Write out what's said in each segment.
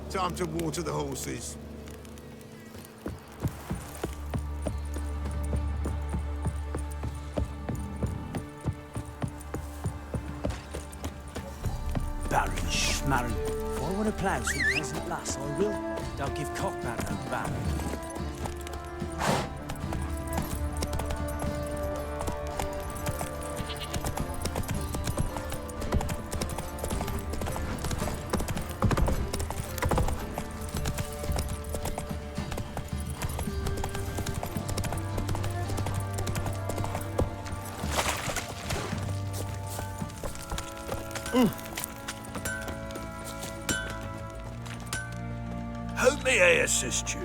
Time to water the horses. Baron Schmarren. If I want to plough some peasant lass, I will. Don't give cockbatter no baron. How may I assist you?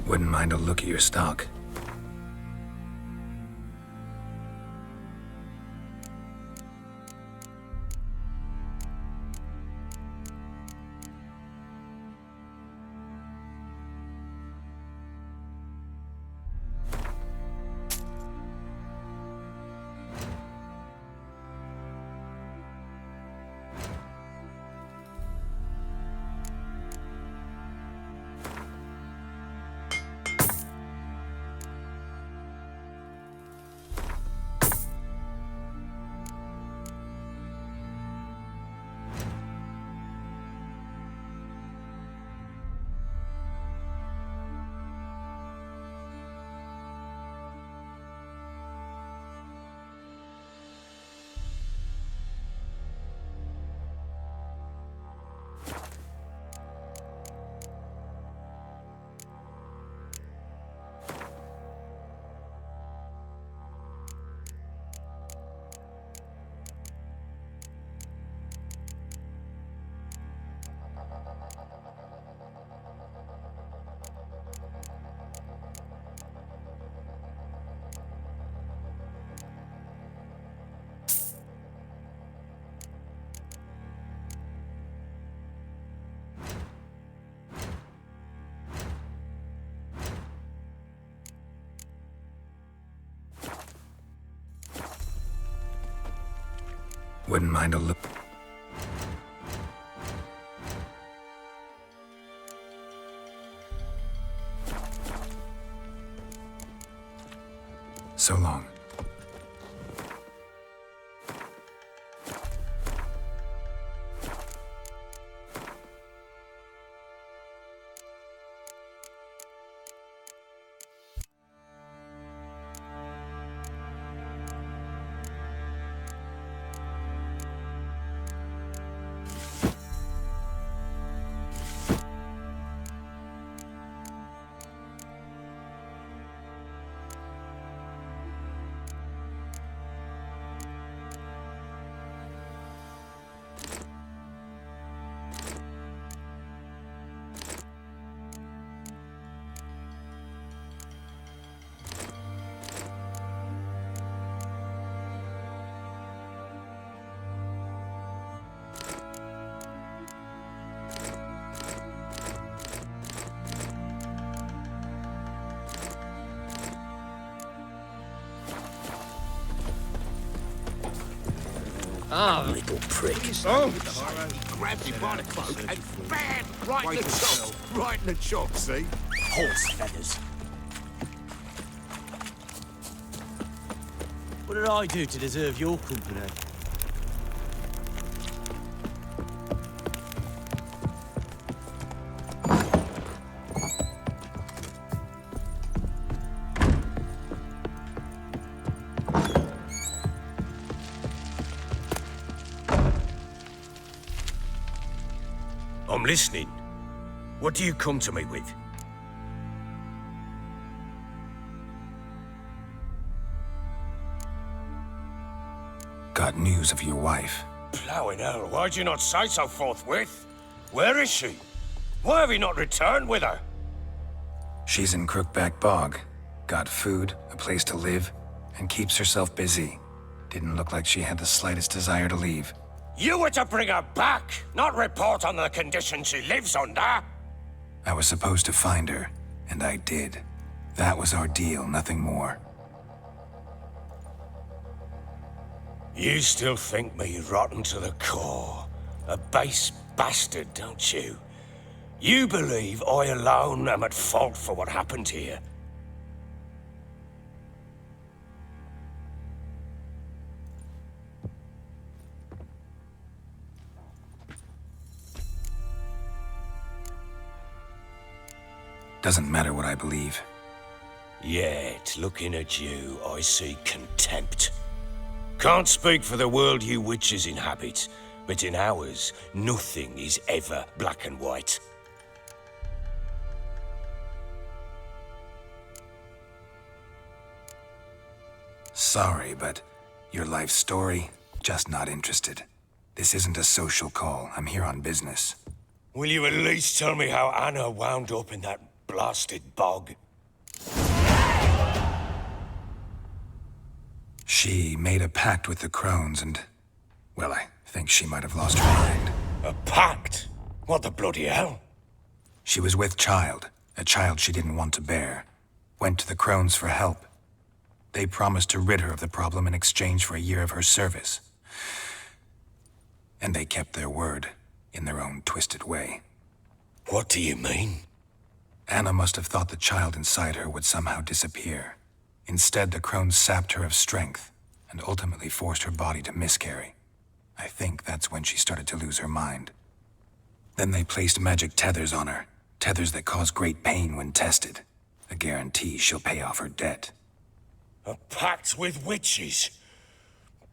Wouldn't mind a look at your stock. Wouldn't mind a look. So long. Ah, little prick. Oh! He grabbed him by the cloak and bam! Right in the chops! Right in the chops, see? Horse feathers. What did I do to deserve your company? I'm listening. What do you come to me with? Got news of your wife. Plowing hell, why'd you not say so forthwith? Where is she? Why have you not returned with her? She's in Crookback Bog. Got food, a place to live, and keeps herself busy. Didn't look like she had the slightest desire to leave. You were to bring her back, not report on the conditions she lives under. I was supposed to find her, and I did. That was our deal, nothing more. You still think me rotten to the core. A base bastard, don't you? You believe I alone am at fault for what happened here. Doesn't matter what I believe. Yet, looking at you, I see contempt. Can't speak for the world you witches inhabit, but in ours, nothing is ever black and white. Sorry, but your life story, just not interested. This isn't a social call. I'm here on business. Will you at least tell me how Anna wound up in that blasted bog? She made a pact with the crones and... well, I think she might have lost her mind. A pact? What the bloody hell? She was with child, a child she didn't want to bear. Went to the crones for help. They promised to rid her of the problem in exchange for a year of her service. And they kept their word, in their own twisted way. What do you mean? Anna must have thought the child inside her would somehow disappear. Instead, the crones sapped her of strength, and ultimately forced her body to miscarry. I think that's when she started to lose her mind. Then they placed magic tethers on her, tethers that cause great pain when tested. A guarantee she'll pay off her debt. A pact with witches?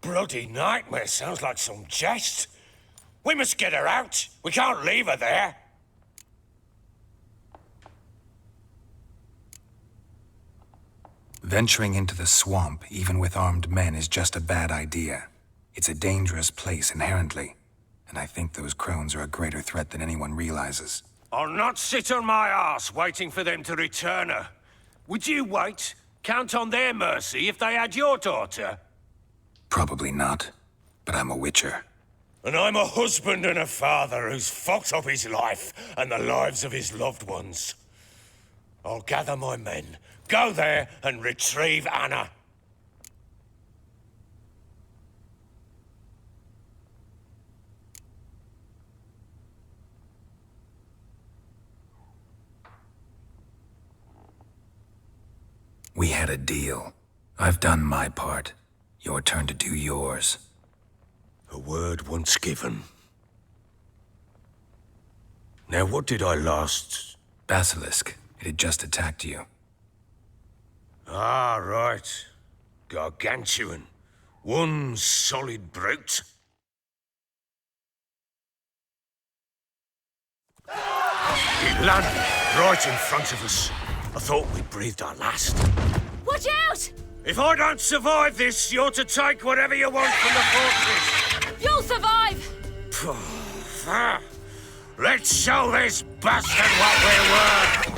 Bloody nightmare, sounds like some jest. We must get her out. We can't leave her there. Venturing into the swamp, even with armed men, is just a bad idea. It's a dangerous place inherently, and I think those crones are a greater threat than anyone realizes. I'll not sit on my arse waiting for them to return her. Would you wait? Count on their mercy if they had your daughter? Probably not, but I'm a witcher. And I'm a husband and a father who's fucked up his life and the lives of his loved ones. I'll gather my men, go there and retrieve Anna. We had a deal. I've done my part. Your turn to do yours. A word once given. Now what did I last... Basilisk. It had just attacked you. Ah, right. Gargantuan. One solid brute. It landed right in front of us. I thought we breathed our last. Watch out! If I don't survive this, you're to take whatever you want from the fortress. You'll survive! Let's show this bastard what we're worth.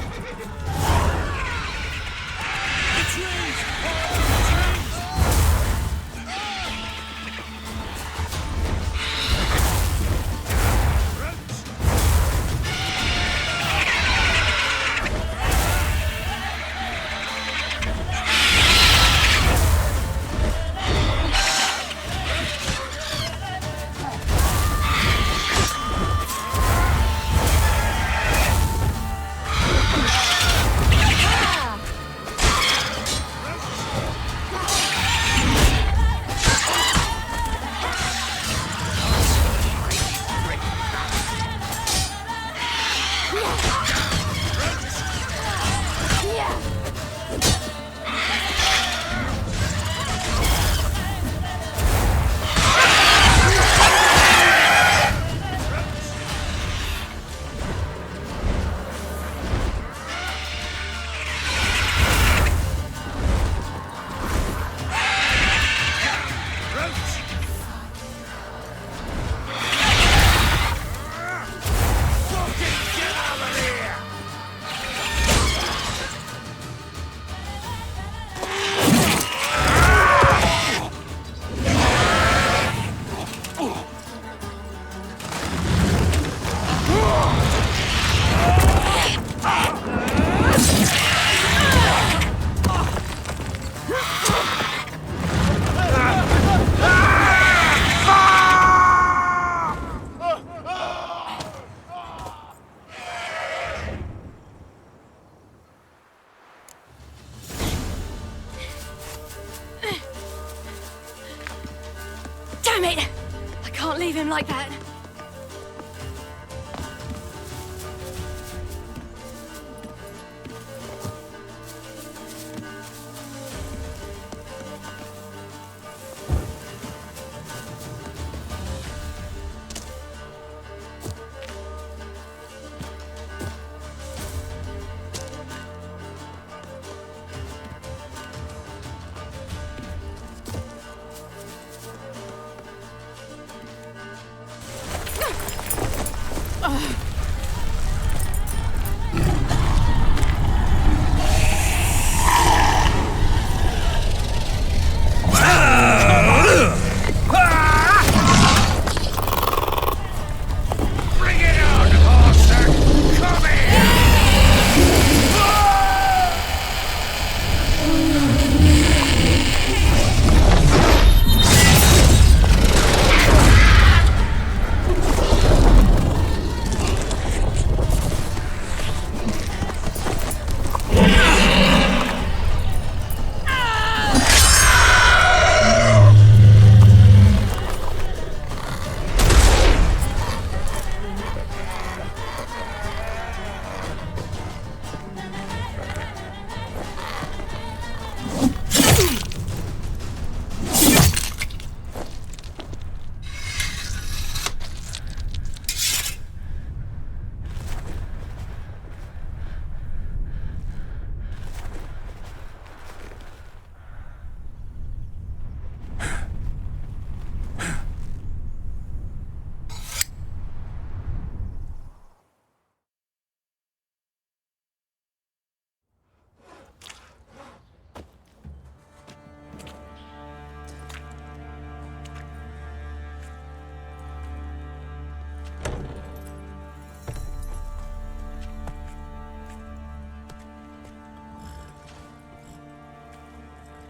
leave him like that.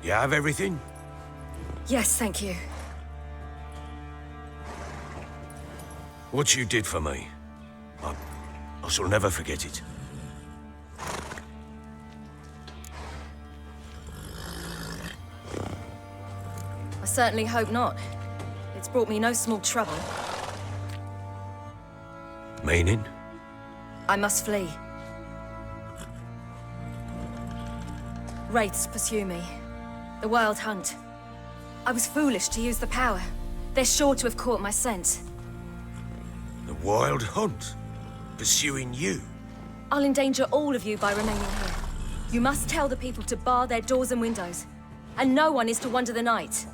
You have everything? Yes, thank you. What you did for me, I shall never forget it. I certainly hope not. It's brought me no small trouble. Meaning? I must flee. Wraiths pursue me. The Wild Hunt. I was foolish to use the power. They're sure to have caught my scent. The Wild Hunt? Pursuing you? I'll endanger all of you by remaining here. You must tell the people to bar their doors and windows. And no one is to wander the night.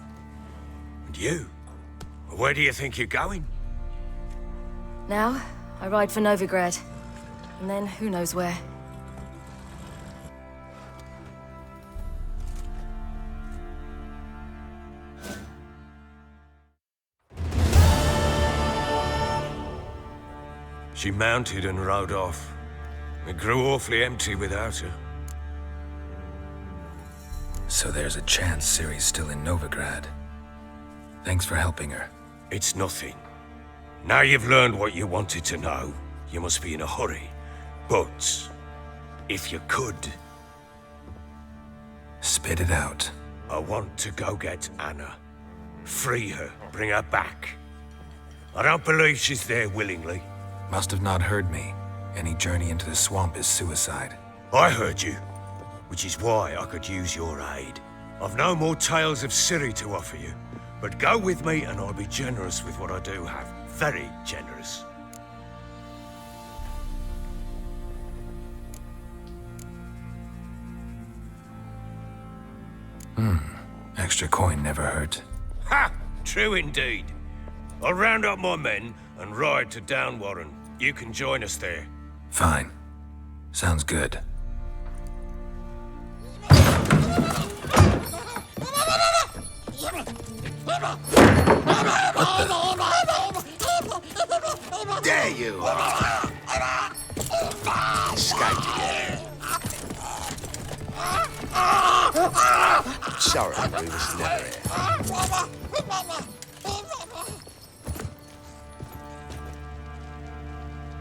And you? Where do you think you're going? Now, I ride for Novigrad. And then, who knows where. She mounted and rode off. It grew awfully empty without her. So there's a chance Ciri's still in Novigrad. Thanks for helping her. It's nothing. Now you've learned what you wanted to know, you must be in a hurry. But, if you could... Spit it out. I want to go get Anna. Free her, bring her back. I don't believe she's there willingly. Must have not heard me. Any journey into the swamp is suicide. I heard you, which is why I could use your aid. I've no more tales of Ciri to offer you, but go with me and I'll be generous with what I do have. Very generous. Extra coin never hurt. Ha! True indeed. I'll round up my men and ride to Downwarren. You can join us there. Fine. Sounds good. There you are. Escaped again. Sorry, we was never here.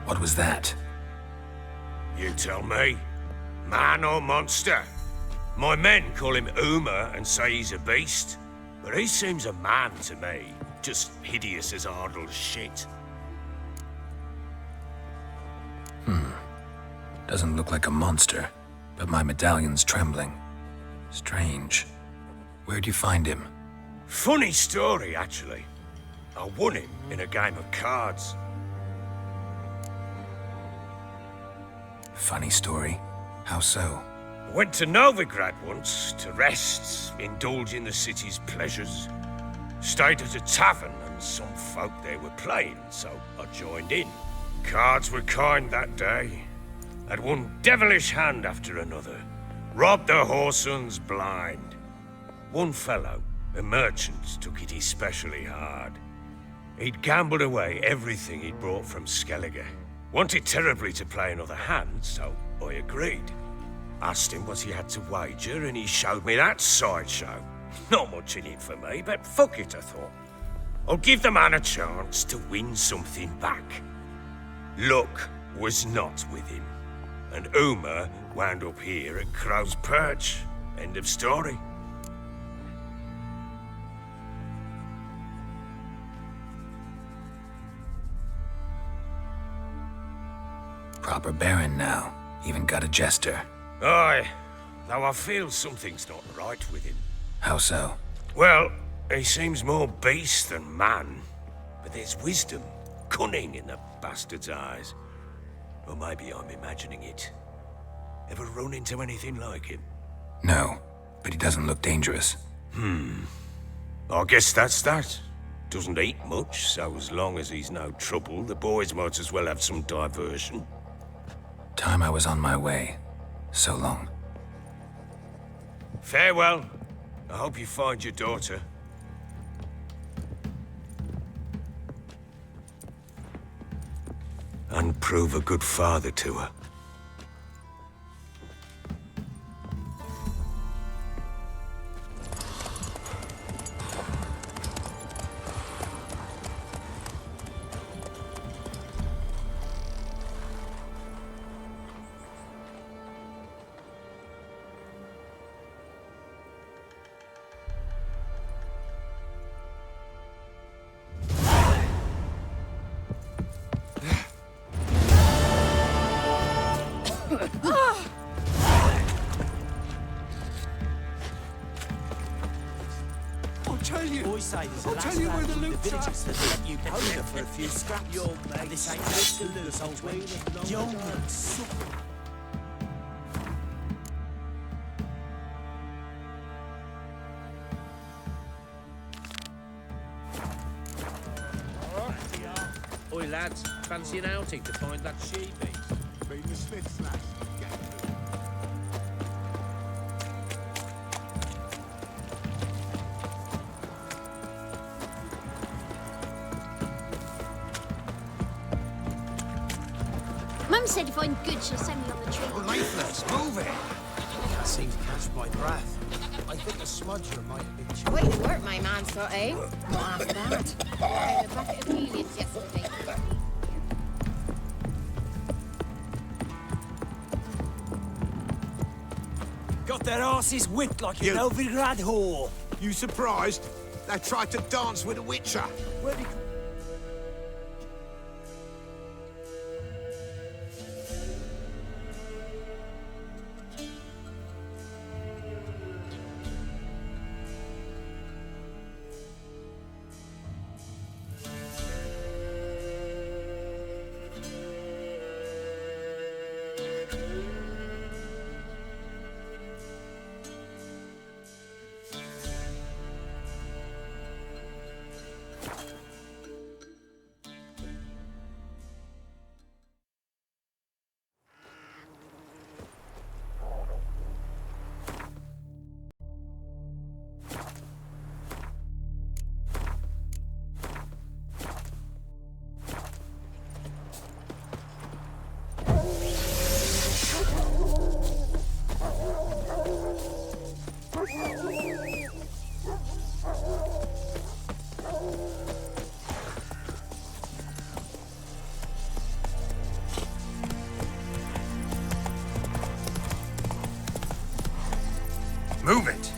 What was that? You tell me. Man or monster? My men call him Uma and say he's a beast, but he seems a man to me. Just hideous as Ardle's shit. Doesn't look like a monster, but my medallion's trembling. Strange. Where'd you find him? Funny story, actually. I won him in a game of cards. Funny story? How so? I went to Novigrad once to rest, indulge in the city's pleasures. Stayed at a tavern and some folk there were playing, so I joined in. Cards were kind that day. Had one devilish hand after another. Robbed the whoresun's blind. One fellow, a merchant, took it especially hard. He'd gambled away everything he'd brought from Skellige. Wanted terribly to play another hand, so I agreed. Asked him what he had to wager, and he showed me that sideshow. Not much in it for me, but fuck it, I thought. I'll give the man a chance to win something back. Luck was not with him, and Uma wound up here at Crow's Perch. End of story. Proper baron now. Even got a jester. Aye, though I feel something's not right with him. How so? Well, he seems more beast than man, but there's wisdom, cunning in the bastard's eyes. Or maybe I'm imagining it. Ever run into anything like him? No, but he doesn't look dangerous. I guess that's that. Doesn't eat much, so as long as he's no trouble, the boys might as well have some diversion. Time I was on my way. So long. Farewell. I hope you find your daughter. And prove a good father to her. Boys say there's a last lad in the villages that let you poker for a few scraps. And this ain't fit to lose, old wench. Young suck. Oi lads, fancy an outing to find that she-beast? Being the Smiths, lads. Mum said if I'm good, she'll send me on the tree. Leaflets, move it! That seems to catch my breath. I think a smudger might have been cheap. Way to work, my man, so, eh? Not after that. I had a bucket of helios yesterday. Got their asses whipped like a You- Novigrad whore. You surprised? They tried to dance with a witcher. Where'd he Move it!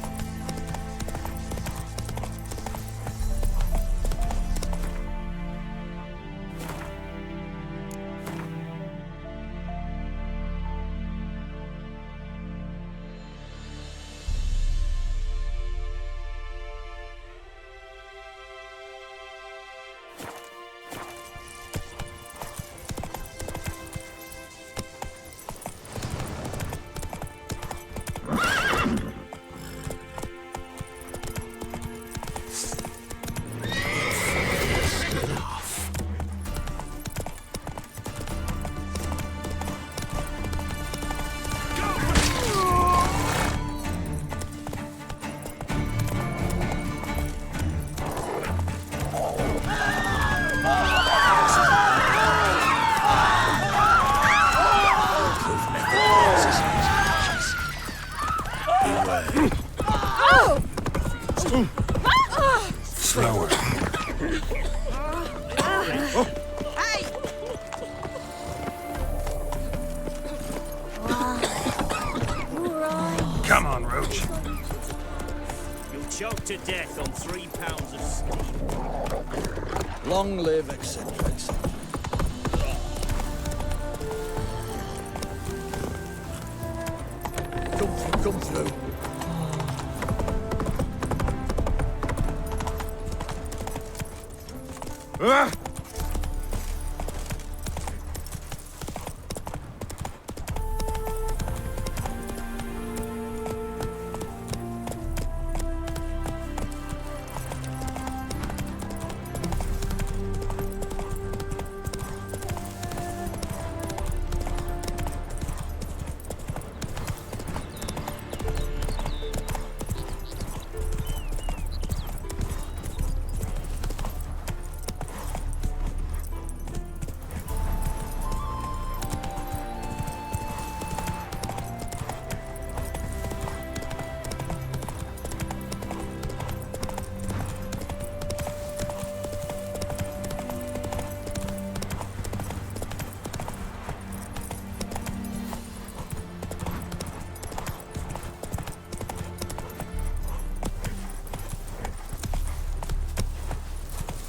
everywhere. Slower. Hey! Come on, Roach. You'll choke to death on 3 pounds of steam. Long live eccentrics. Come through.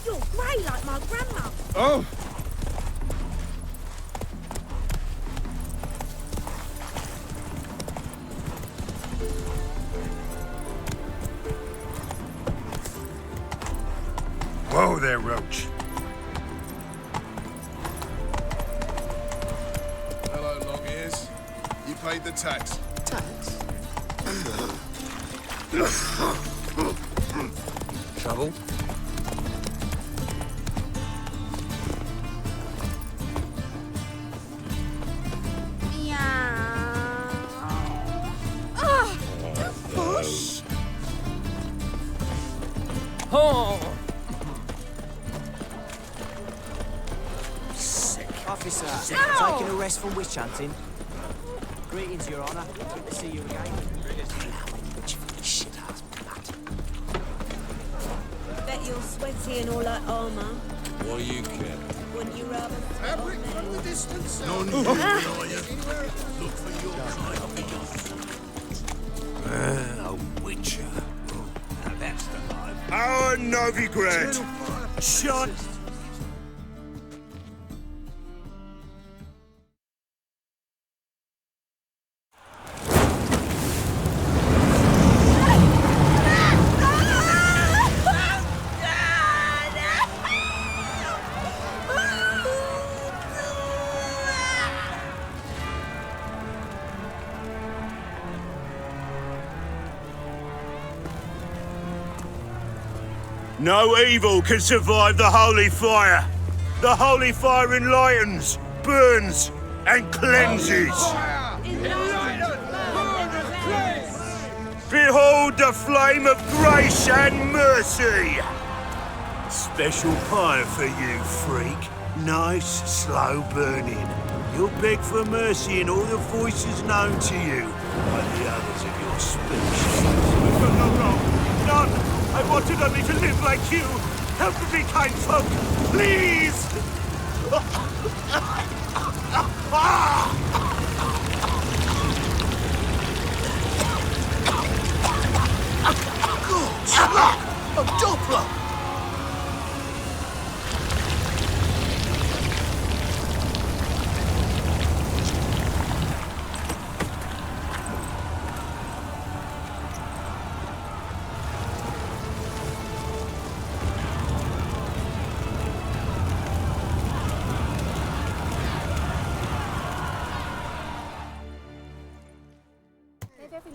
You're grey like my grandma. Oh! Whoa there, Roach. Hello, long ears. You paid the tax. Tax? Trouble? Push. Officer, taking a rest from witch hunting. Greetings, Your Honour. Good to see you again. Bet you're sweaty and all that armour. What do you care? Wouldn't you rather? Fabric from the distance. None you, are you? Look for your kind. A witcher. Now that's the line. Our Novigrad! Shut! No evil can survive the holy fire. The holy fire enlightens, burns, and cleanses. Behold the flame of grace and mercy. Special fire for you, freak. Nice, slow burning. You'll beg for mercy in all the voices known to you by the others of your species. No, none. I wanted only to live like you. Help me, kind folk, please! Good slap! A Doppler!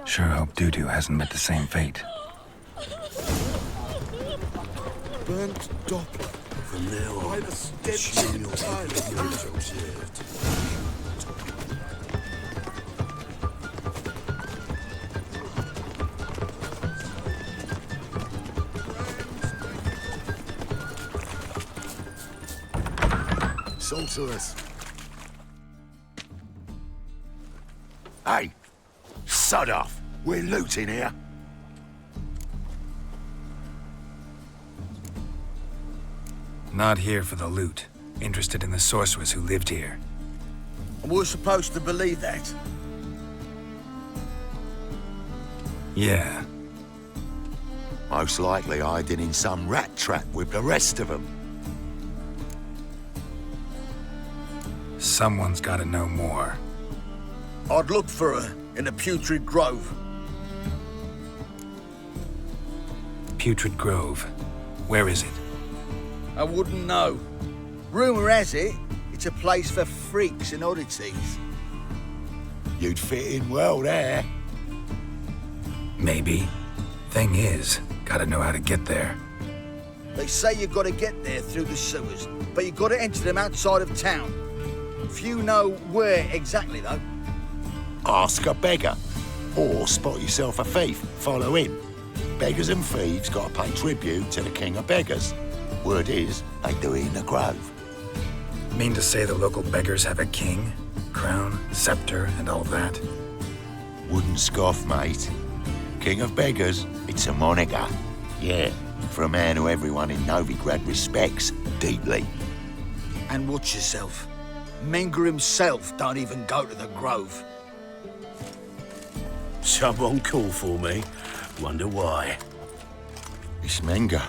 Sure hope Doo-Doo hasn't met the same fate. Burnt Doppler. From now on, assume your ignorance observed. Sorceress. Hey, sod off. We're looting here. Not here for the loot. Interested in the sorcerers who lived here. And we're supposed to believe that? Yeah. Most likely hiding in some rat trap with the rest of them. Someone's gotta know more. I'd look for her in the Putrid Grove. Putrid Grove. Where is it? I wouldn't know. Rumour has it, it's a place for freaks and oddities. You'd fit in well there. Maybe. Thing is, gotta know how to get there. They say you've got to get there through the sewers, but you've got to enter them outside of town. Few know where exactly, though. Ask a beggar. Or spot yourself a thief. Follow him. Beggars and thieves gotta pay tribute to the king of beggars. Word is, they do it in the grove. Mean to say the local beggars have a king, crown, scepter, and all that? Wouldn't scoff, mate. King of beggars, it's a moniker. Yeah, for a man who everyone in Novigrad respects deeply. And watch yourself. Menger himself don't even go to the grove. Someone call for me. Wonder why. It's Menger.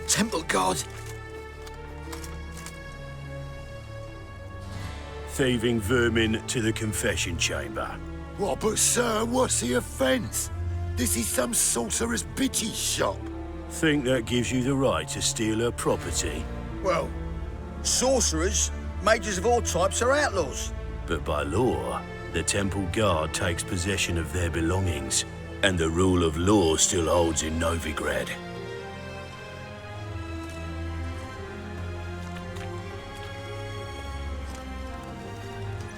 Temple God. Thieving vermin to the confession chamber. What, but sir, what's the offence? This is some sorcerer's bitchy shop. Think that gives you the right to steal her property? Well, sorcerers, mages of all types are outlaws. But by law, the temple guard takes possession of their belongings, and the rule of law still holds in Novigrad.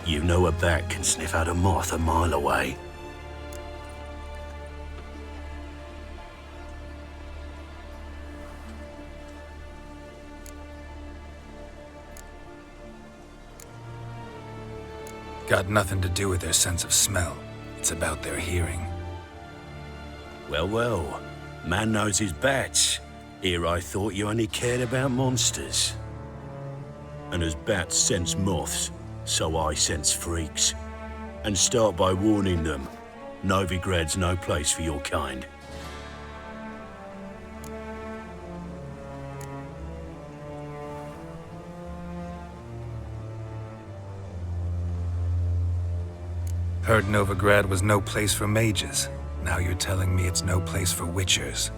You know a bat can sniff out a moth a mile away. Got nothing to do with their sense of smell. It's about their hearing. Well, well. Man knows his bats. Here I thought you only cared about monsters. And as bats sense moths, so I sense freaks. And start by warning them. Novigrad's no place for your kind. Heard Novigrad was no place for mages. Now you're telling me it's no place for witchers.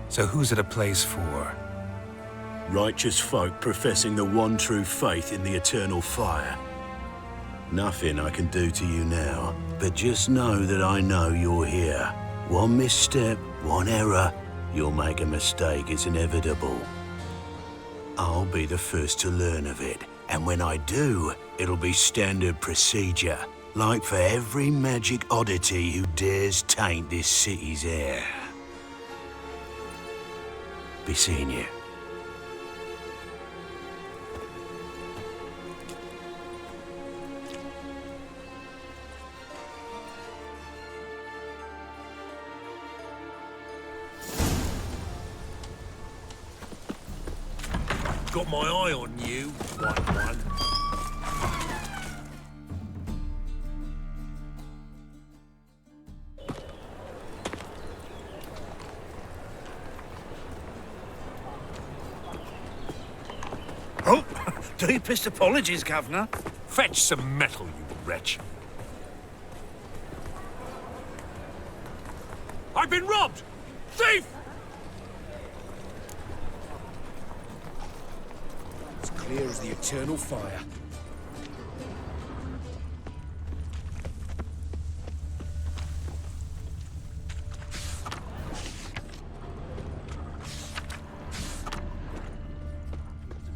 So who's it a place for? Righteous folk professing the one true faith in the eternal fire. Nothing I can do to you now, but just know that I know you're here. One misstep, one error, you'll make a mistake, it's inevitable. I'll be the first to learn of it, and when I do, it'll be standard procedure. Like for every magic oddity who dares taint this city's air. Be seeing you. Got my eye on you, white one. Oh, deepest apologies, Governor. Fetch some metal, you wretch. I've been robbed! Thief! As clear as the eternal fire.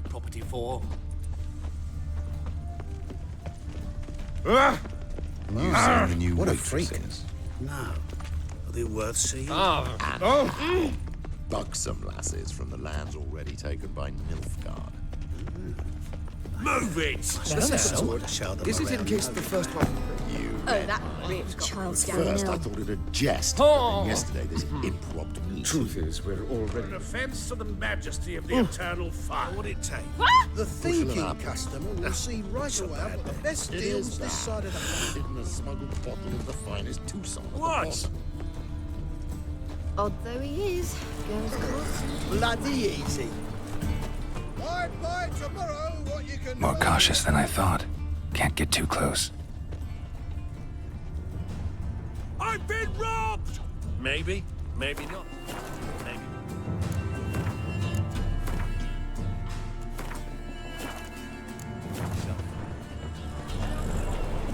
Property for. Using the new What a weight freak. sense. No. Are they worth seeing? Buxom lasses from the lands already taken by Nilfgaard. Move it! Is it in case the first one? You Oh, that Child's First, I thought it a jest. And yesterday, this impromptu meeting. Truth is, we're already... An offence to the majesty of the eternal fire. What would it take? The thinking customer will see right away what the best deals this side of the planet. Hidden a smuggled bottle of the finest Tucson. What? Odd though he is, girls court. Bloody easy. By tomorrow, what you can More cautious than I thought. Can't get too close. I've been robbed! Maybe, maybe not. Maybe.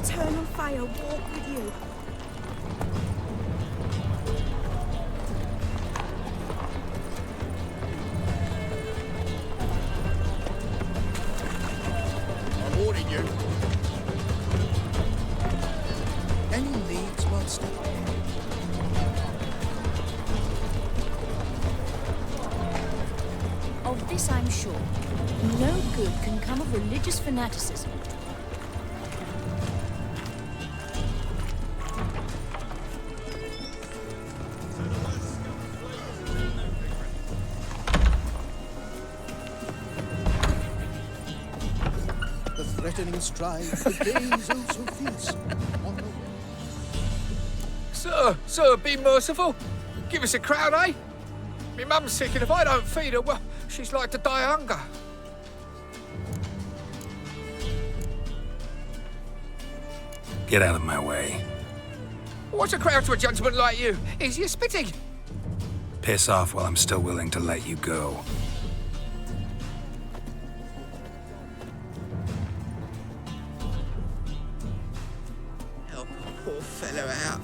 Eternal fire walk with you. I'm warning you. Any leads, monster? Of this I'm sure. No good can come of religious fanaticism. The threatening strife, the days oh so fierce. Sir, be merciful. Give us a crown, eh? My mum's sick, and if I don't feed her, well, she's like to die of hunger. Get out of my way. What's a crown to a gentleman like you? Is you spitting? Piss off while I'm still willing to let you go. Help a poor fellow out.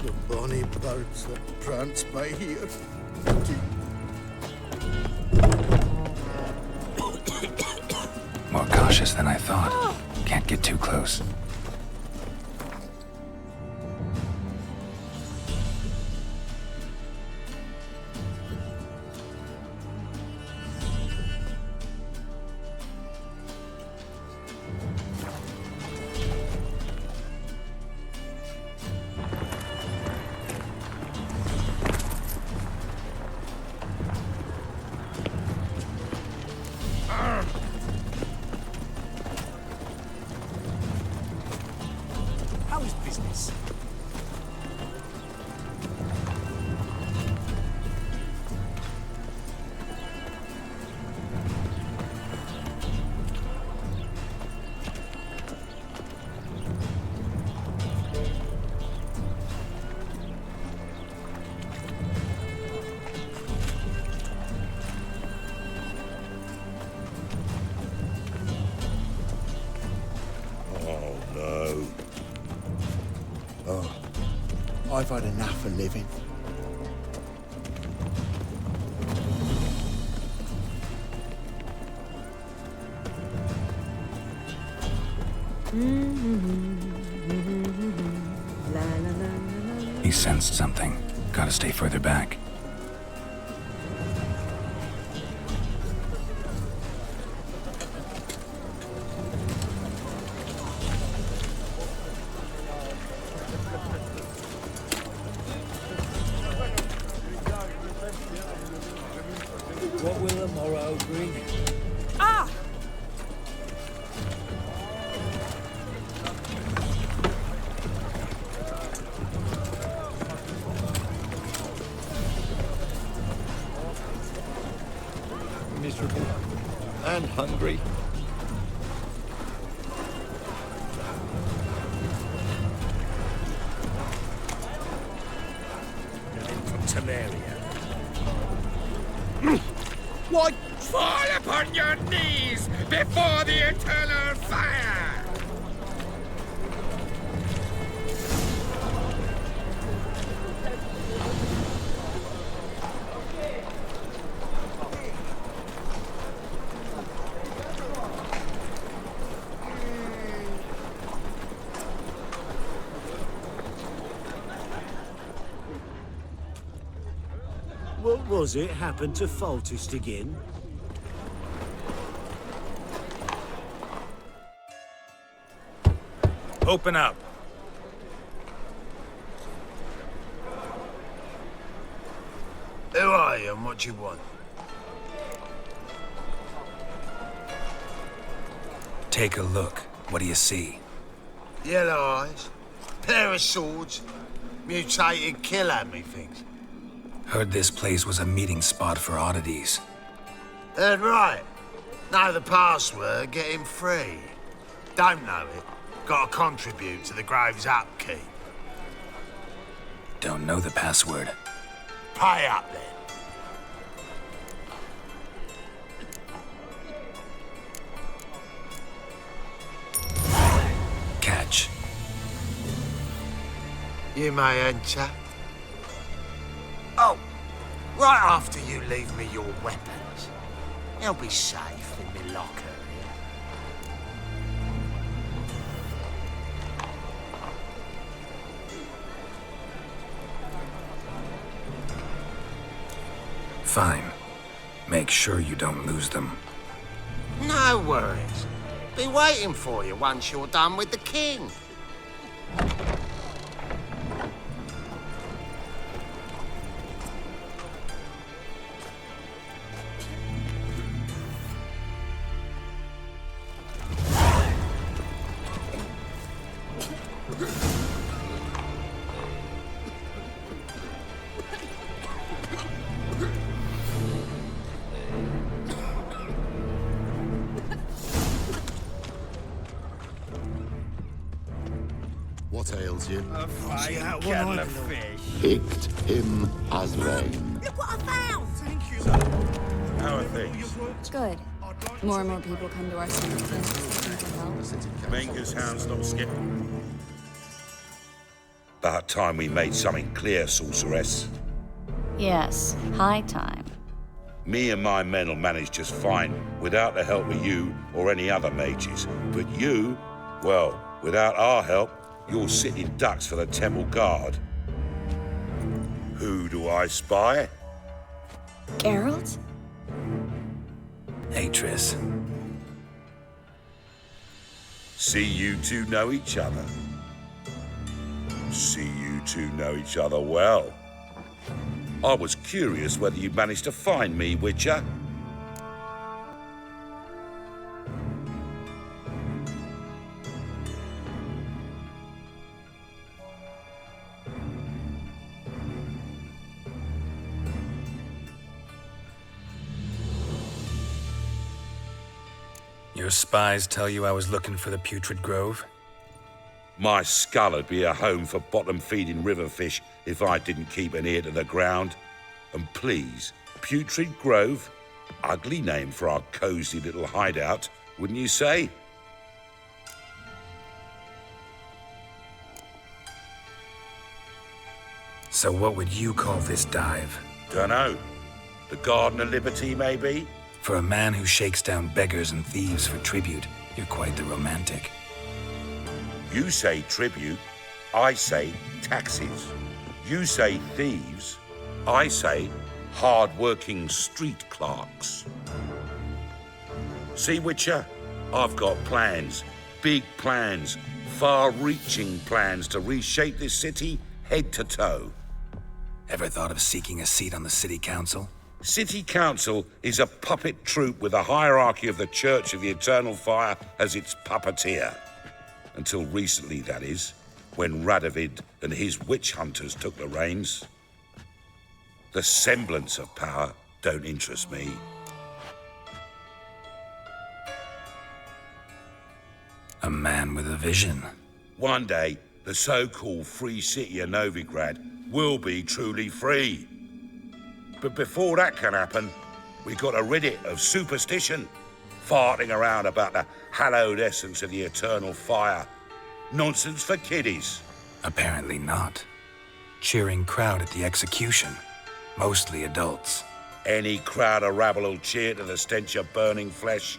The bonny birds that prance by here. More cautious than I thought. Can't get too close. How is business? Oh, no. Oh, I've had enough of living. He sensed something. Gotta stay further back. What will the morrow bring? Ah! Miserable and hungry. From Temeria. on your knees before the eternal fire! What was it happened to Foltest again? Open up. Who are you and what do you want? Take a look. What do you see? Yellow eyes, pair of swords, mutated killer, methinks. Heard this place was a meeting spot for oddities. Heard right. Know the password, get him free. Don't know it, gotta contribute to the Grove's upkeep. Don't know the password. Pay up then. Catch. You may enter. Oh, right after you leave me your weapons. They'll be safe in my locker here. Fine. Make sure you don't lose them. No worries. Be waiting for you once you're done with the king. What ails you? A fine kettle of fish. Picked him as rain. Look what I found! Thank you. How are things? Good. More and more people come to our center for help. Menger's hounds don't skip. About time we made something clear, sorceress. Yes, high time. Me and my men will manage just fine without the help of you or any other mages. But you, well, without our help, you're sitting ducks for the temple guard. Who do I spy? Geralt? Hey, Triss. See you two know each other. See you two know each other well. I was curious whether you managed to find me, Witcher. Your spies tell you I was looking for the Putrid Grove? My skull'd be a home for bottom-feeding river fish if I didn't keep an ear to the ground. And please, Putrid Grove? Ugly name for our cozy little hideout, wouldn't you say? So what would you call this dive? Dunno. The Garden of Liberty, maybe? For a man who shakes down beggars and thieves for tribute, you're quite the romantic. You say tribute, I say taxes. You say thieves, I say hard-working street clerks. See, Witcher, I've got plans, big plans, far-reaching plans to reshape this city head to toe. Ever thought of seeking a seat on the city council? City Council is a puppet troupe with a hierarchy of the Church of the Eternal Fire as its puppeteer. Until recently, that is, when Radovid and his witch hunters took the reins. The semblance of power don't interest me. A man with a vision. One day, the so-called free city of Novigrad will be truly free. But before that can happen, We got rid it of superstition, farting around about the hallowed essence of the eternal fire. Nonsense for kiddies. Apparently not. Cheering crowd at the execution. Mostly adults. Any crowd of rabble will cheer to the stench of burning flesh.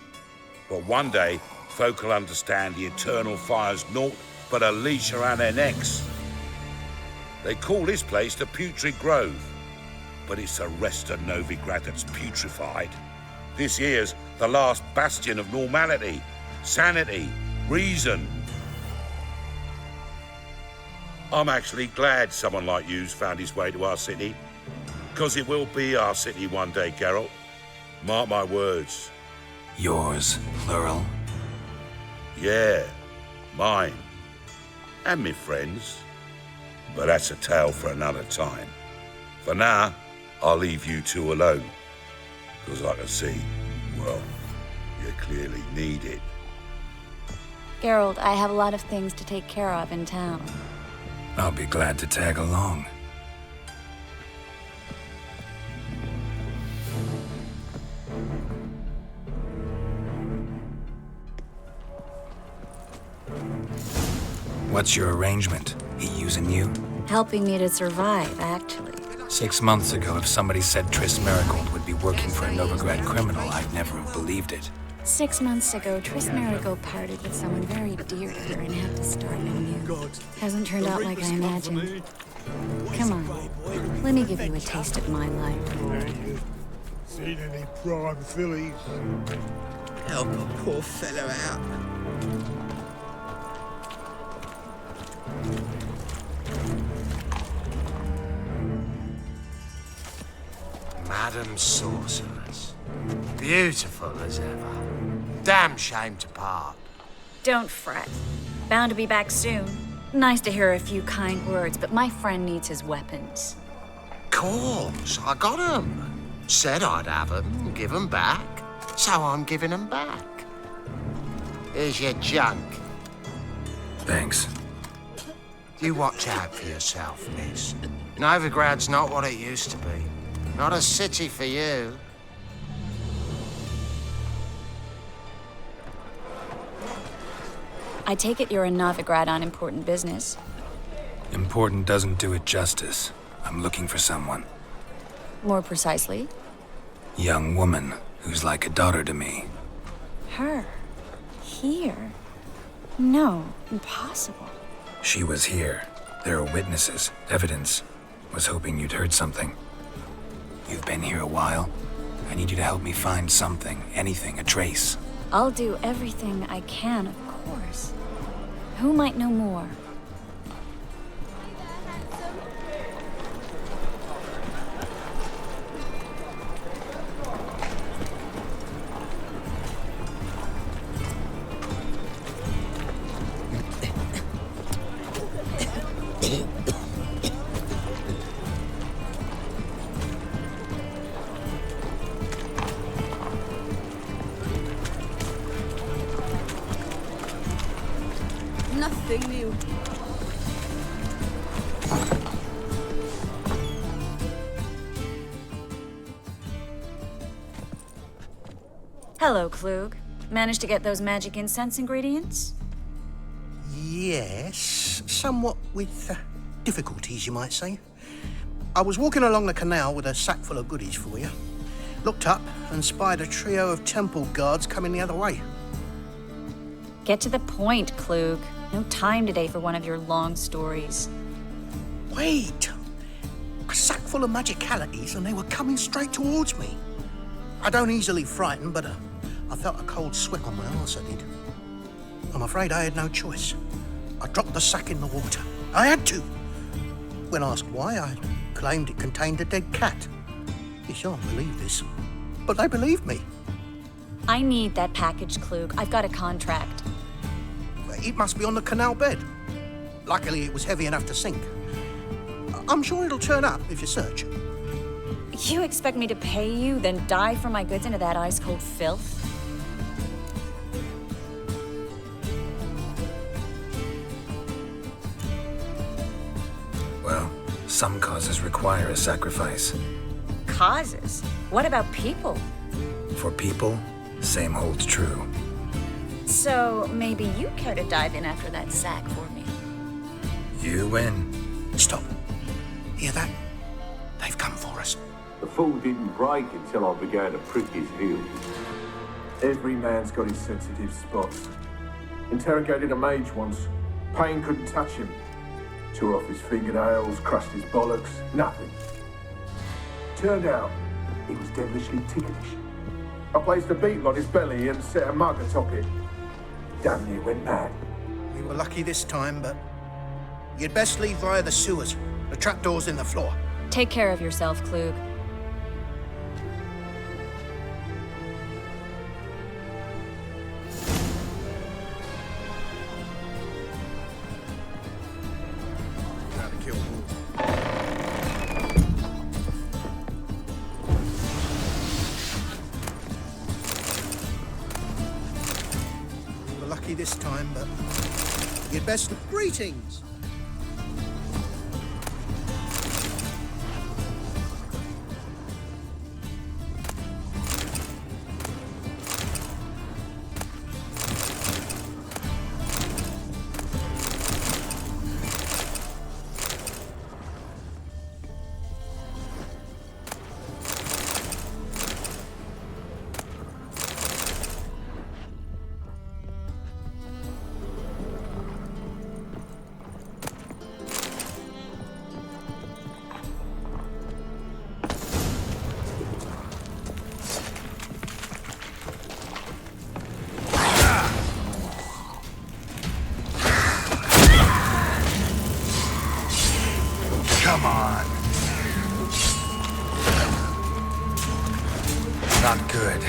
But one day, folk will understand the eternal fire's naught but a leash around their necks. They call this place the Putrid Grove, but it's the rest of Novigrad that's putrefied. This here's the last bastion of normality, sanity, reason. I'm actually glad someone like you's found his way to our city, because it will be our city one day, Geralt. Mark my words. Yours, plural? Yeah, mine. And me friends. But that's a tale for another time. For now, I'll leave you two alone. Because I can see, well, you clearly need it. Geralt, I have a lot of things to take care of in town. I'll be glad to tag along. What's your arrangement? He using you? Helping me to survive, actually. 6 months ago, if somebody said TRISS Marigold would be working for a Novigrad criminal, I'd never have believed it. 6 months ago, TRISS Marigold parted with someone very dear to her and had to start anew. Hasn't turned out like I imagined. Come on, let me give you a taste of my life. Seen any prime fillies? Help a poor fellow out. Madam Sorceress. Beautiful as ever. Damn shame to part. Don't fret. Bound to be back soon. Nice to hear a few kind words, but my friend needs his weapons. Course, I got 'em. Said I'd have 'em, give 'em back. So I'm giving 'em back. Here's your junk. Thanks. You watch out for yourself, miss. Novigrad's not what it used to be. Not a city for you. I take it you're in Novigrad on important business. Important doesn't do it justice. I'm looking for someone. More precisely? Young woman who's like a daughter to me. Her? Here? No, impossible. She was here. There are witnesses, evidence. Was hoping you'd heard something. You've been here a while. I need you to help me find something, anything, a trace. I'll do everything I can, of course. Who might know more? Nothing new. Hello, Klug. Managed to get those magic incense ingredients? Yes, somewhat with difficulties, you might say. I was walking along the canal with a sack full of goodies for you. Looked up and spied a trio of temple guards coming the other way. Get to the point, Klug. No time today for one of your long stories. Wait! A sack full of magicalities and they were coming straight towards me. I don't easily frighten, but I felt a cold sweat on my arse, I did. I'm afraid I had no choice. I dropped the sack in the water. I had to. When asked why, I claimed it contained a dead cat. You shan't believe this, but they believed me. I need that package, Klug. I've got a contract. It must be on the canal bed. Luckily, it was heavy enough to sink. I'm sure it'll turn up if you search. You expect me to pay you, then dive for my goods into that ice-cold filth? Well, some causes require a sacrifice. causes. What about people? For people, same holds true. So maybe you care to dive in after that sack for me? You win. Stop. Hear that? They've come for us. The fall didn't break until I began to prick his heels. Every man's got his sensitive spots. Interrogated a mage once. Pain couldn't touch him. Tore off his fingernails, crushed his bollocks, nothing. Turned out, he was devilishly ticklish. I placed a beetle on his belly and set a mug atop it. Damn near went mad. We were lucky this time, but you'd best leave via the sewers. The trapdoor's in the floor. Take care of yourself, Klug. This time, but you'd best... Greetings! Come on. Not good.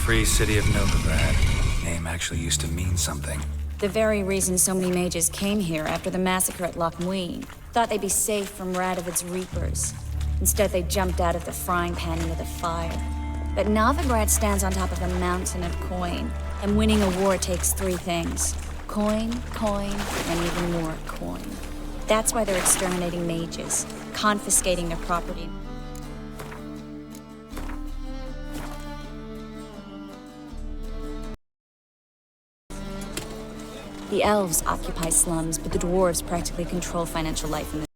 Free city of Novigrad. Name actually used to mean something. The very reason so many mages came here after the massacre at Loch Muin. Thought they'd be safe from Radovid's reapers. Instead, they jumped out of the frying pan into the fire. But Novigrad stands on top of a mountain of coin, and winning a war takes three things. Coin, coin, and even more coin. That's why they're exterminating mages, confiscating their property. The elves occupy slums, but the dwarves practically control financial life in the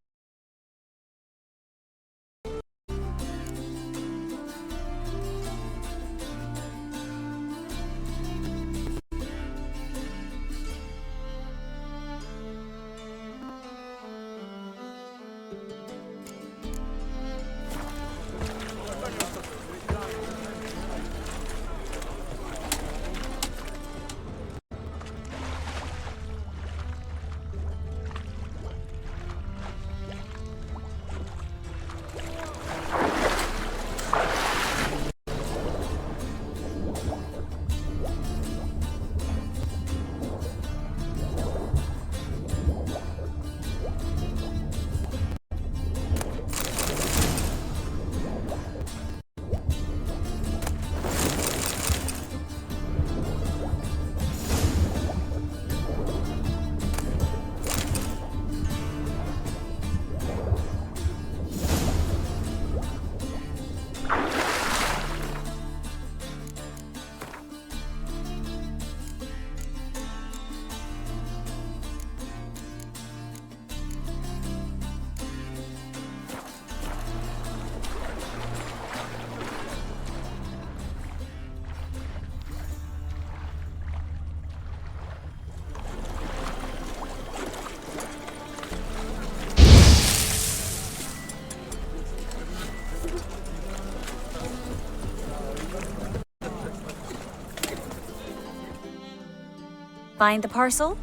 Find the parcel?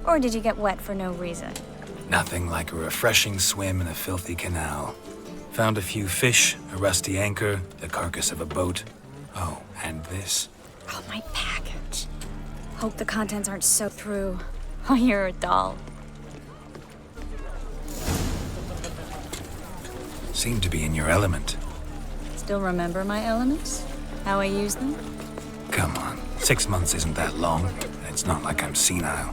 Or did you get wet for no reason? Nothing like a refreshing swim in a filthy canal. Found a few fish, a rusty anchor, the carcass of a boat. Oh, and this. Oh, my package. Hope the contents aren't soaked through. Oh, you're a doll. Seem to be in your element. Still remember my elements? How I use them? Come on, 6 months isn't that long, and it's not like I'm senile.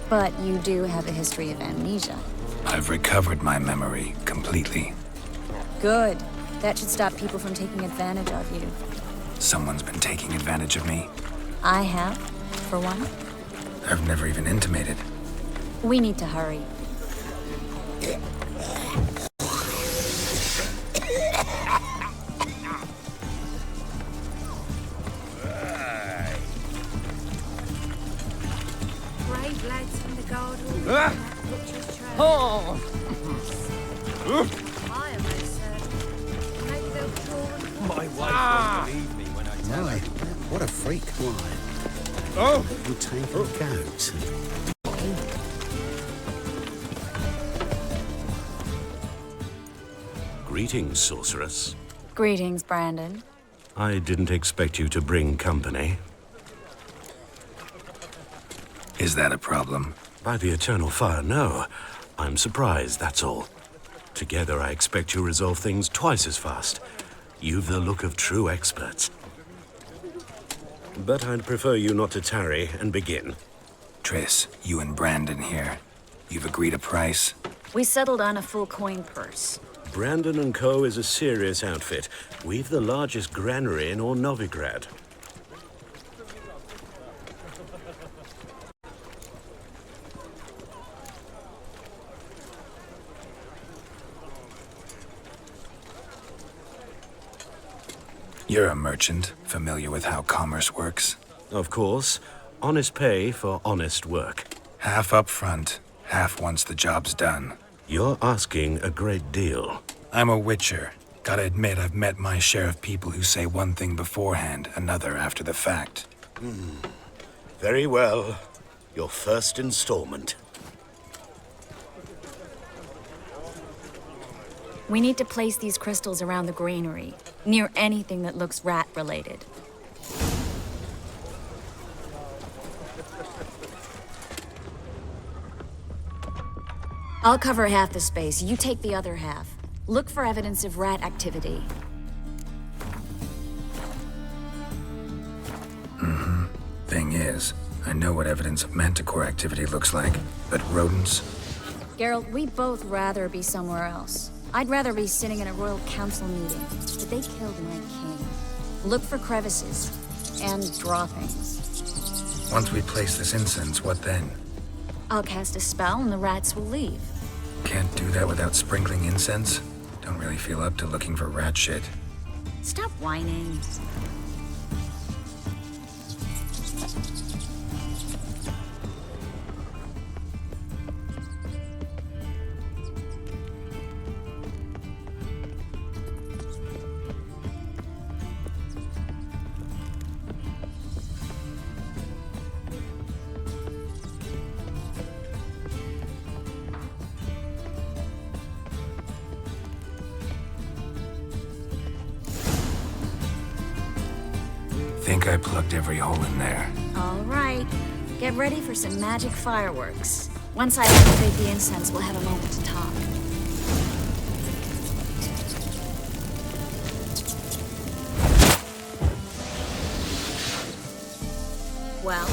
But you do have a history of amnesia. I've recovered my memory completely. Good. That should stop people from taking advantage of you. Someone's been taking advantage of me. I have, for one. I've never even intimated. We need to hurry. Brave lads from the guard hall. Oh! I am certain. Maybe they'll draw. My wife won't believe me when I tell her. What a freak. Why? Oh! You take a goat. Greetings, sorceress. Greetings, Brandon. I didn't expect you to bring company. Is that a problem? By the eternal fire, no. I'm surprised, that's all. Together, I expect you resolve things twice as fast. You've the look of true experts. But I'd prefer you not to tarry and begin. Triss, you and Brandon here. You've agreed a price? We settled on a full coin purse. Brandon & Co. is a serious outfit. We've the largest granary in all Novigrad. You're a merchant, familiar with how commerce works? Of course. Honest pay for honest work. Half up front, half once the job's done. You're asking a great deal. I'm a witcher. Gotta admit, I've met my share of people who say one thing beforehand, another after the fact. Very well. Your first installment. We need to place these crystals around the granary, near anything that looks rat-related. I'll cover half the space, you take the other half. Look for evidence of rat activity. Thing is, I know what evidence of manticore activity looks like, but rodents? Geralt, we'd both rather be somewhere else. I'd rather be sitting in a royal council meeting, but they killed my king. Look for crevices, and draw things. Once we place this incense, what then? I'll cast a spell and the rats will leave. Can't do that without sprinkling incense? Don't really feel up to looking for rat shit. Stop whining. Think I plugged every hole in there. All right. Get ready for some magic fireworks. Once I activate the incense, we'll have a moment to talk. Well,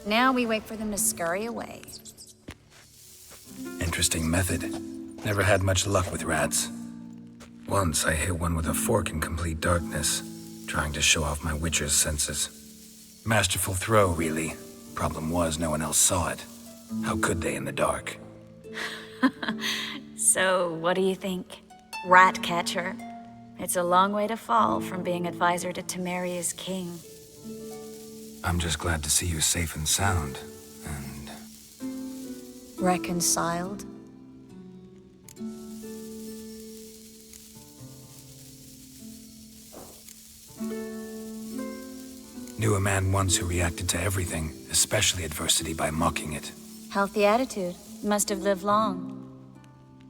now we wait for them to scurry away. Interesting method. Never had much luck with rats. Once I hit one with a fork in complete darkness, trying to show off my witcher's senses. Masterful throw, really. Problem was, no one else saw it. How could they in the dark? So, what do you think? Rat catcher? It's a long way to fall from being advisor to Temeria's king. I'm just glad to see you safe and sound, and... Reconciled? Knew a man once who reacted to everything, especially adversity, by mocking it. Healthy attitude. Must have lived long.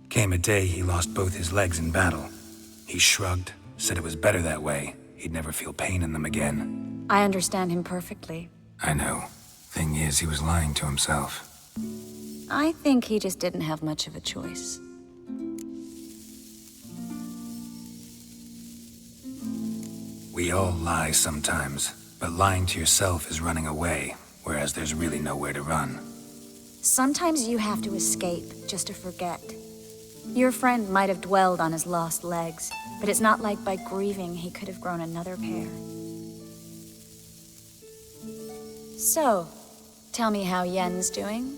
Came a day he lost both his legs in battle. He shrugged, said it was better that way. He'd never feel pain in them again. I understand him perfectly. I know. Thing is, he was lying to himself. I think he just didn't have much of a choice. We all lie sometimes, but lying to yourself is running away, whereas there's really nowhere to run. Sometimes you have to escape just to forget. Your friend might have dwelled on his lost legs, but it's not like by grieving he could have grown another pair. So, tell me how Yen's doing?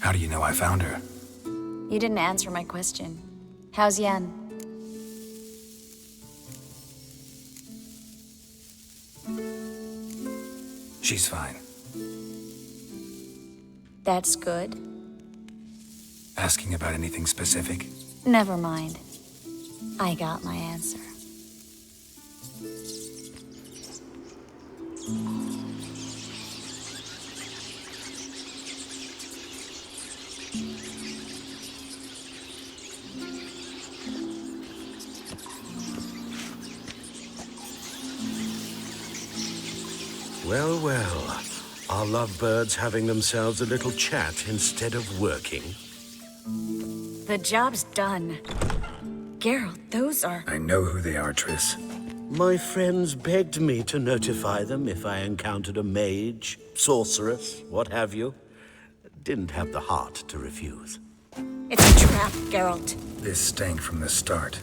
How do you know I found her? You didn't answer my question. How's Yen? She's fine. That's good. Asking about anything specific? Never mind. I got my answer. Well, well. Are lovebirds having themselves a little chat instead of working? The job's done. Geralt, those are... I know who they are, Triss. My friends begged me to notify them if I encountered a mage, sorceress, what have you. Didn't have the heart to refuse. It's a trap, Geralt. This stank from the start.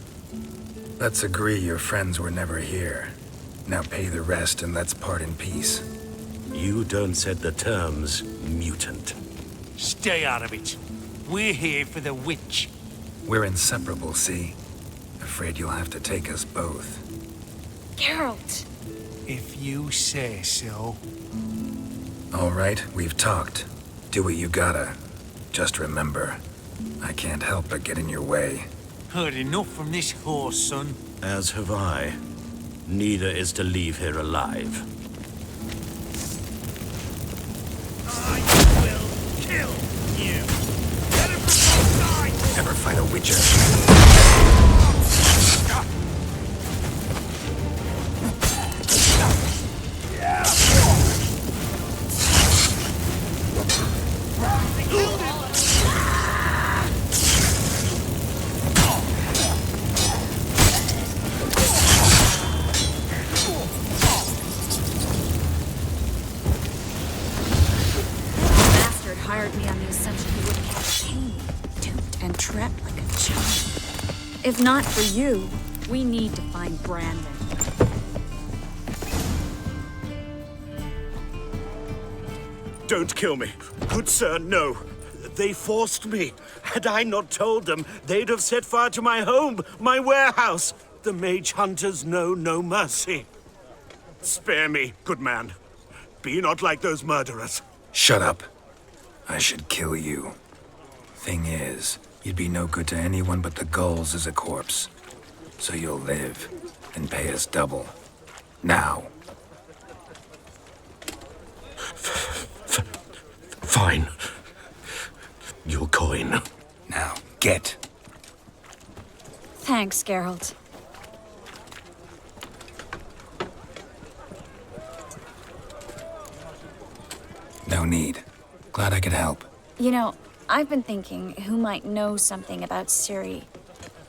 Let's agree your friends were never here. Now pay the rest and let's part in peace. You don't set the terms, mutant. Stay out of it. We're here for the witch. We're inseparable, see? Afraid you'll have to take us both. Geralt! If you say so. All right, we've talked. Do what you gotta. Just remember, I can't help but get in your way. Heard enough from this horse, son. As have I. Neither is to leave here alive. Never fight a witcher. Bastard hired me on the assumption he wouldn't have pain. Duped and trapped like a child. If not for you, we need to find Brandon. Don't kill me. Good sir, no. They forced me. Had I not told them, they'd have set fire to my home, my warehouse. The mage hunters know no mercy. Spare me, good man. Be not like those murderers. Shut up. I should kill you. Thing is, you'd be no good to anyone but the gulls as a corpse. So you'll live and pay us double. Now. Fine. Your coin. Now, get. Thanks, Geralt. No need. Glad I could help. You know, I've been thinking who might know something about Ciri.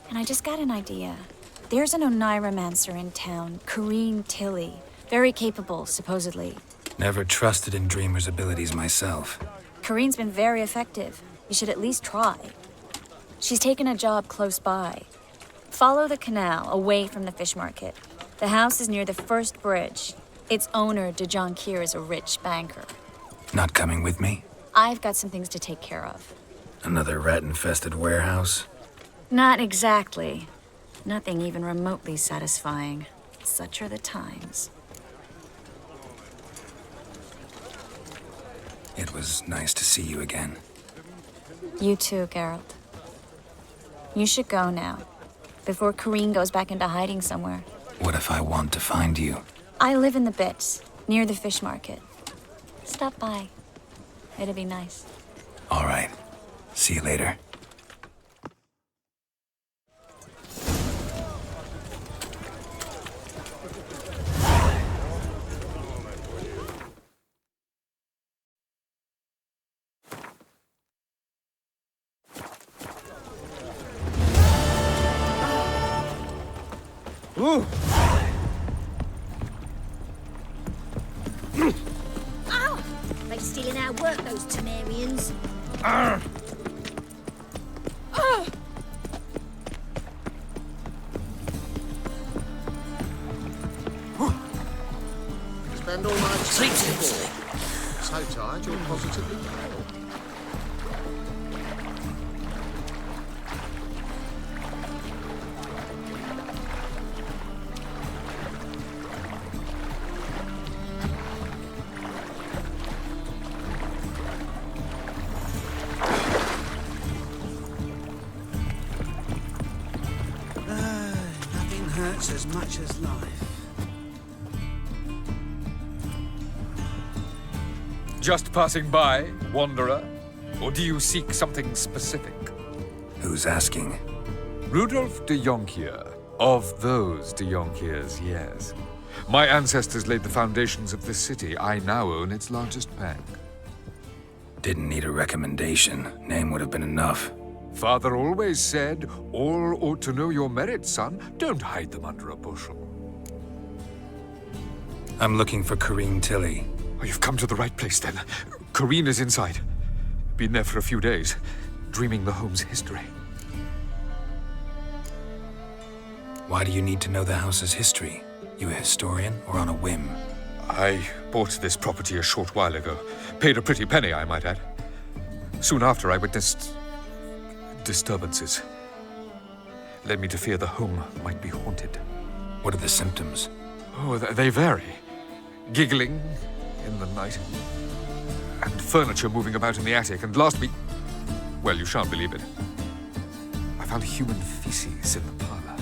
And I just got an idea. There's an Oneiromancer in town, Corrine Tilly. Very capable, supposedly. Never trusted in Dreamer's abilities myself. Corrine's been very effective. You should at least try. She's taken a job close by. Follow the canal, away from the fish market. The house is near the first bridge. Its owner, DeJohn Kier, is a rich banker. Not coming with me? I've got some things to take care of. Another rat-infested warehouse? Not exactly. Nothing even remotely satisfying. Such are the times. It was nice to see you again. You too, Geralt. You should go now, before Corrine goes back into hiding somewhere. What if I want to find you? I live in the Bits, near Near the fish market. Stop by. It'll be nice. All right. See you later. Ooh. Ow! They stealing our work, those Temerians. Spend all night sleeping. So tired, you're positively pale. Nothing hurts as much as life. Just passing by, wanderer? Or do you seek something specific? Who's asking? Rudolf de Jonkier. Of those de Jonkiers, yes. My ancestors laid the foundations of this city. I now own its largest bank. Didn't need a recommendation. Name would have been enough. Father always said, all ought to know your merits, son. Don't hide them under a bushel. I'm looking for Corrine Tilly. Oh, you've come to the right place, then. Corrine is inside. Been there for a few days, dreaming the home's history. Why do you need to know the house's history? You a historian, or on a whim? I bought this property a short while ago. Paid a pretty penny, I might add. Soon after, I witnessed disturbances. Led me to fear the home might be haunted. What are the symptoms? Oh, they vary. Giggling in the night, and furniture moving about in the attic, and last week, well, you shan't believe it, I found human feces in the parlor.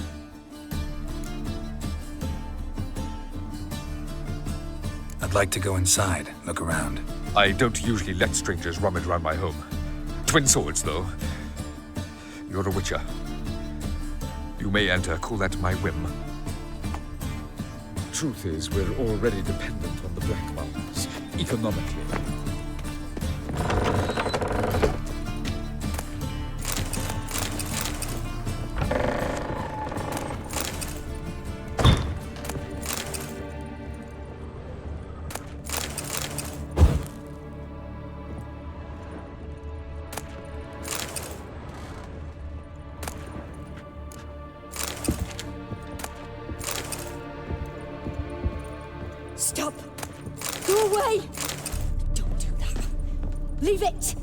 I'd like to go inside, look around. I don't usually let strangers rummage around my home. Twin swords, though. You're a witcher. You may enter, call that my whim. Truth is, we're already dependent on the Black Mountains, economically. Stop! Go away! Don't do that. Leave it!